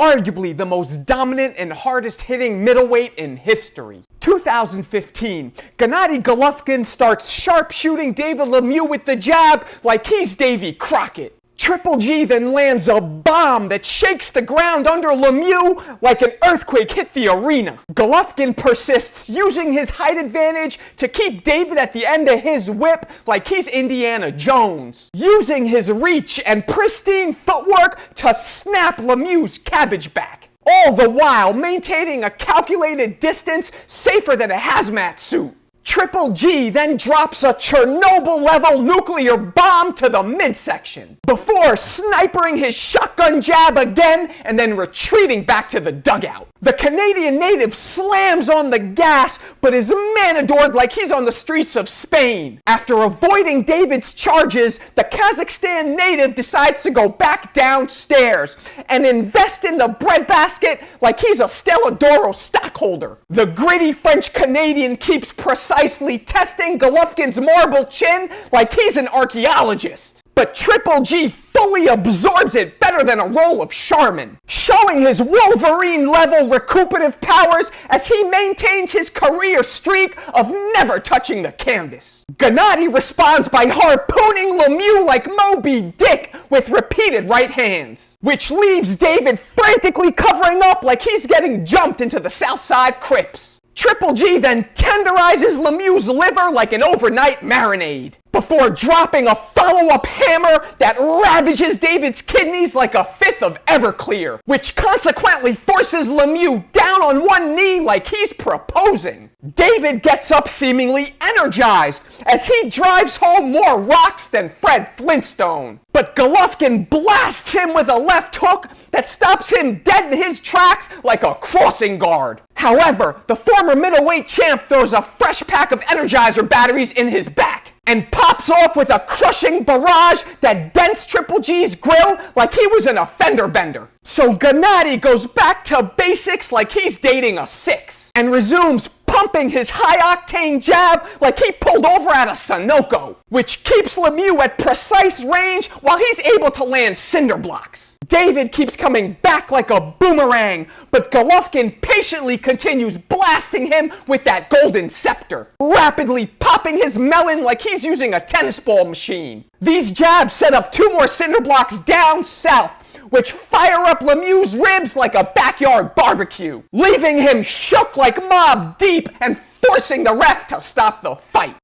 arguably the most dominant and hardest hitting middleweight in history. 2015, Gennady Golovkin starts sharpshooting David Lemieux with the jab like he's Davy Crockett. Triple G then lands a bomb that shakes the ground under Lemieux like an earthquake hit the arena. Golovkin persists, using his height advantage to keep David at the end of his whip like he's Indiana Jones, using his reach and pristine footwork to snap Lemieux's cabbage back, all the while maintaining a calculated distance safer than a hazmat suit. Triple G then drops a Chernobyl-level nuclear bomb to the midsection, before snipering his shotgun jab again and then retreating back to the dugout. The Canadian native slams on the gas, but is manidored like he's on the streets of Spain. After avoiding David's charges, the Kazakhstan native decides to go back downstairs and invest in the breadbasket like he's a Stella D'Oro stockholder. The gritty French-Canadian keeps precisely testing Golovkin's marble chin like he's an archaeologist. But Triple G fully absorbs it better than a roll of Charmin, showing his Wolverine-level recuperative powers as he maintains his career streak of never touching the canvas. Gennady responds by harpooning Lemieux like Moby Dick with repeated right hands, which leaves David frantically covering up like he's getting jumped into the Southside Crips. Triple G then tenderizes Lemieux's liver like an overnight marinade, before dropping a follow-up hammer that ravages David's kidneys like a fifth of Everclear, which consequently forces Lemieux down on one knee like he's proposing. David gets up seemingly energized as he drives home more rocks than Fred Flintstone. But Golovkin blasts him with a left hook that stops him dead in his tracks like a crossing guard. However, the former middleweight champ throws a fresh pack of Energizer batteries in his back and pops off with a crushing barrage that dents Triple G's grill like he was an offender bender. So Gennady goes back to basics like he's dating a 6 and resumes pumping his high-octane jab like he pulled over at a Sunoco, which keeps Lemieux at precise range while he's able to land cinder blocks. David keeps coming back like a boomerang, but Golovkin patiently continues blasting him with that golden scepter, rapidly popping his melon like he's using a tennis ball machine. These jabs set up 2 more cinder blocks down south, which fire up Lemieux's ribs like a backyard barbecue, leaving him shook like Mobb Deep and forcing the ref to stop the fight.